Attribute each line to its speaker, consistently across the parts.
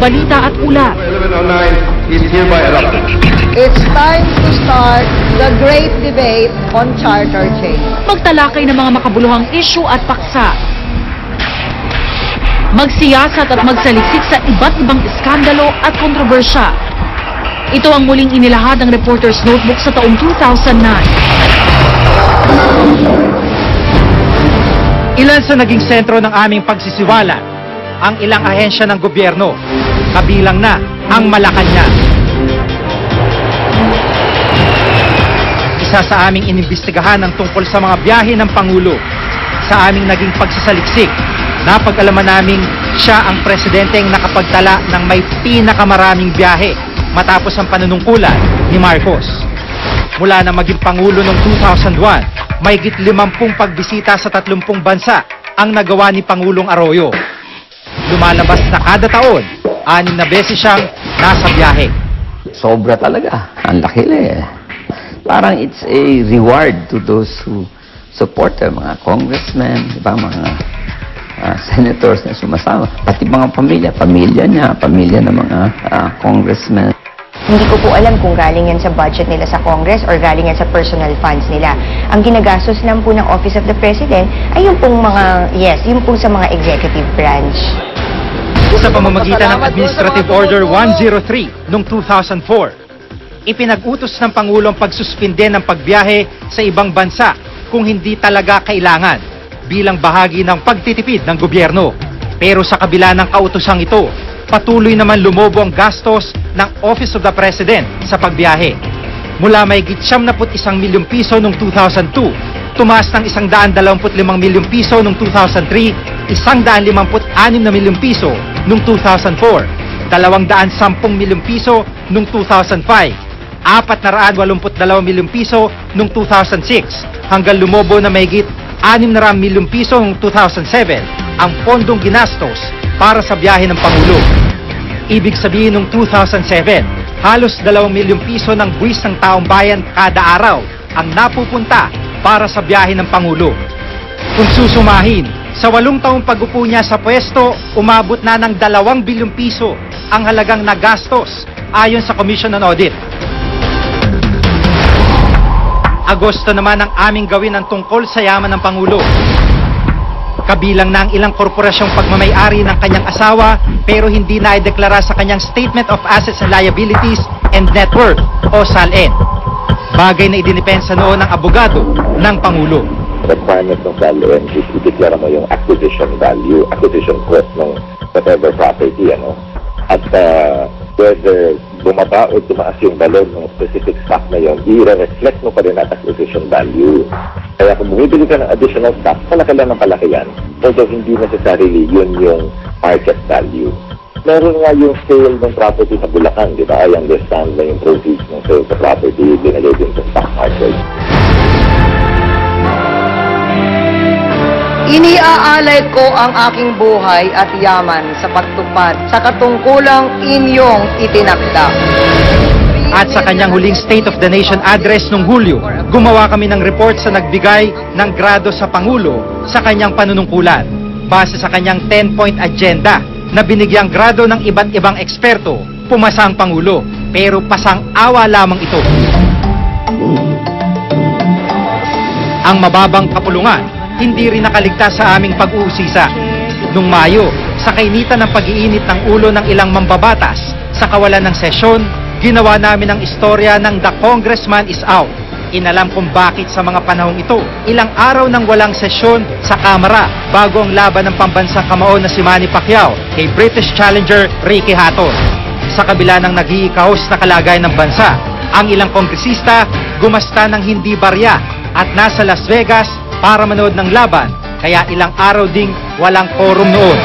Speaker 1: balita at ulat.
Speaker 2: 1109 is hereby adopted.
Speaker 3: It's time to start the great debate on charter change.
Speaker 1: Magtalakay ng mga makabuluhang issue at paksa. Magsiyasat at magsaliksik sa iba't ibang iskandalo at kontrobersya. Ito ang muling inilahad ng Reporter's Notebook sa taong 2009.
Speaker 4: Ilan sa naging sentro ng aming pagsisiwala ang ilang ahensya ng gobyerno, kabilang na ang Malacanang. Isa sa aming inimbestigahan ang tungkol sa mga biyahe ng Pangulo. Sa aming naging pagsasaliksik, napag-alaman naming siya ang presidenteng nakapagtala ng may pinakamaraming biyahe matapos ang panunungkulan ni Marcos. Mula na maging Pangulo noong 2001, mahigit 50 pagbisita sa 30 bansa ang nagawa ni Pangulong Arroyo. Lumalabas na kada taon, 6 na beses siyang nasa biyahe.
Speaker 5: Sobra talaga. Ang laki eh. Parang it's a reward to those who support her, mga congressmen, diba, mga senators na sumasama. Pati mga pamilya niya, pamilya ng mga congressmen.
Speaker 6: Hindi ko po alam kung galing yan sa budget nila sa Congress or galing yan sa personal funds nila. Ang ginagastos lang po ng Office of the President ay yung pong mga, yung pong sa mga executive branch.
Speaker 4: Sa pamamagitan ng Administrative Order 103 noong 2004, ipinag-utos ng Pangulo ang pagsuspinde ng pagbiyahe sa ibang bansa kung hindi talaga kailangan bilang bahagi ng pagtitipid ng gobyerno. Pero sa kabila ng kautosang ito, patuloy naman lumobo ang gastos ng Office of the President sa pagbiyahe. Mula mahigit 71 milyong piso noong 2002, tumaas ng 125 milyong piso noong 2003, 156 na milyong piso noong 2004, 210 milyong piso noong 2005, 482 milyong piso noong 2006, hanggang lumobo na mahigit 600 milyong piso noong 2007 ang pondong ginastos para sa biyahe ng Pangulo. Ibig sabihin noong 2007, halos 2 milyong piso ng buwis ng taong bayan kada araw ang napupunta para sa biyahe ng Pangulo. Kung susumahin, sa 8 taong pag-upo niya sa pwesto, umabot na ng 2 bilyong piso ang halagang nagastos ayon sa Commission on Audit. Agosto naman ang aming gawin ang tungkol sa yaman ng Pangulo. Kabilang na ang ilang korporasyong pagmamay-ari ng kanyang asawa pero hindi na ideklara sa kanyang Statement of Assets and Liabilities and Net Worth o SALN. Bagay na idinipensa noon ng abogado ng Pangulo.
Speaker 7: Requirement ng SALN is i-declare mo yung acquisition value, acquisition cost ng whatever property, At whether bumaba o tumaas yung valor ng specific stock na yun, i-reflect mo pa rin at acquisition value. Kaya kung bumibili ka ng additional stock, palaki lang ng palaki yan. Although hindi necessarily yun yung market value. Meron nga yung sale ng property sa Bulacan, di ba? I understand na yung proceeds ng sale sa property dinalay din sa stock market.
Speaker 3: Iniaalay ko ang aking buhay at yaman sa pagtupad sa katungkulang inyong itinakda.
Speaker 4: At sa kanyang huling State of the Nation address noong Hulyo, gumawa kami ng report sa nagbigay ng grado sa Pangulo sa kanyang panunungkulan. Base sa kanyang 10-point agenda na binigyang grado ng iba't ibang eksperto, pumasa ang Pangulo, pero pasang-awa lamang ito. Ang mababang kapulungan hindi rin nakaligtas sa aming pag-uusisa. Noong Mayo, sa kainitan ng pag-iinit ng ulo ng ilang mambabatas sa kawalan ng sesyon, ginawa namin ang istorya ng The Congressman is Out. Inalam kung bakit sa mga panahong ito, ilang araw nang walang sesyon sa Kamara bago ang laban ng pambansang kamao na si Manny Pacquiao kay British challenger Ricky Hatton. Sa kabila ng nag-iikahos na kalagayan ng bansa, ang ilang kongresista gumasta ng hindi barya at nasa Las Vegas para manood ng laban, kaya ilang araw ding walang quorum noon.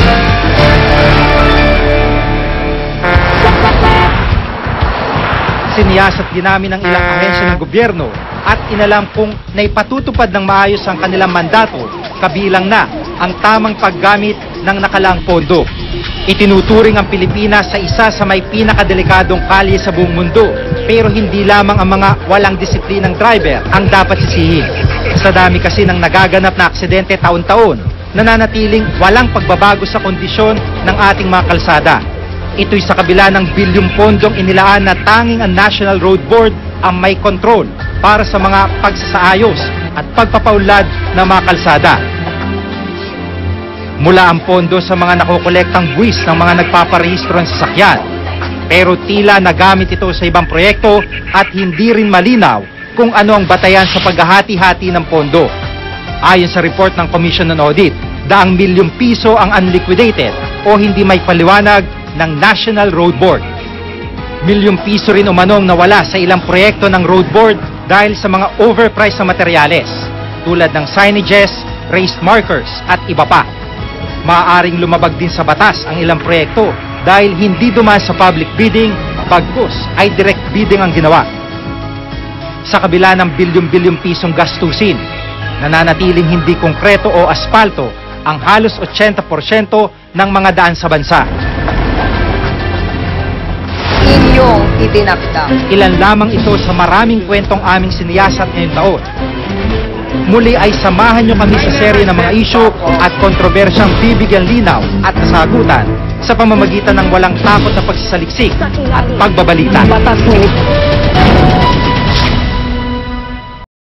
Speaker 4: Siniyasat din namin ang ilang ahensya ng gobyerno at inalam kung naipatutupad ng maayos ang kanilang mandato, kabilang na ang tamang paggamit ng nakalaang pondo. Itinuturing ang Pilipinas sa isa sa may pinakadelikadong kalye sa buong mundo, pero hindi lamang ang mga walang disiplinang driver ang dapat sisihin. Sa dami kasi ng nagaganap na aksidente taon-taon, nananatiling walang pagbabago sa kondisyon ng ating mga kalsada. Ito'y sa kabila ng bilyong pondong inilaan na tanging ang National Road Board ang may control para sa mga pagsasaayos at pagpapaunlad ng mga kalsada. Mula ang pondo sa mga nakokolektang buwis ng mga nagpaparehistro ng sasakyan. Pero tila nagamit ito sa ibang proyekto at hindi rin malinaw kung ano ang batayan sa paghahati-hati ng pondo. Ayon sa report ng Commission on Audit, daang milyong piso ang unliquidated o hindi may paliwanag ng National Road Board. Milyong piso rin umanong nawala sa ilang proyekto ng Road Board dahil sa mga overpriced na materyales tulad ng signages, raised markers at iba pa. Maaaring lumabag din sa batas ang ilang proyekto dahil hindi dumaan sa public bidding, bagkus ay direct bidding ang ginawa. Sa kabila ng bilyong-bilyong pisong gastusin, nananatiling hindi konkreto o asfalto ang halos 80% ng mga daan sa bansa.
Speaker 3: Inyong itinakda.
Speaker 4: Ilan lamang ito sa maraming kwentong aming siniyasat ngayong taon. Muli ay samahan nyo kami sa serye ng mga isyu at kontrobersyang bibigyan linaw at kasagutan sa pamamagitan ng walang takot na pagsasaliksik at pagbabalita.
Speaker 3: Batas militar.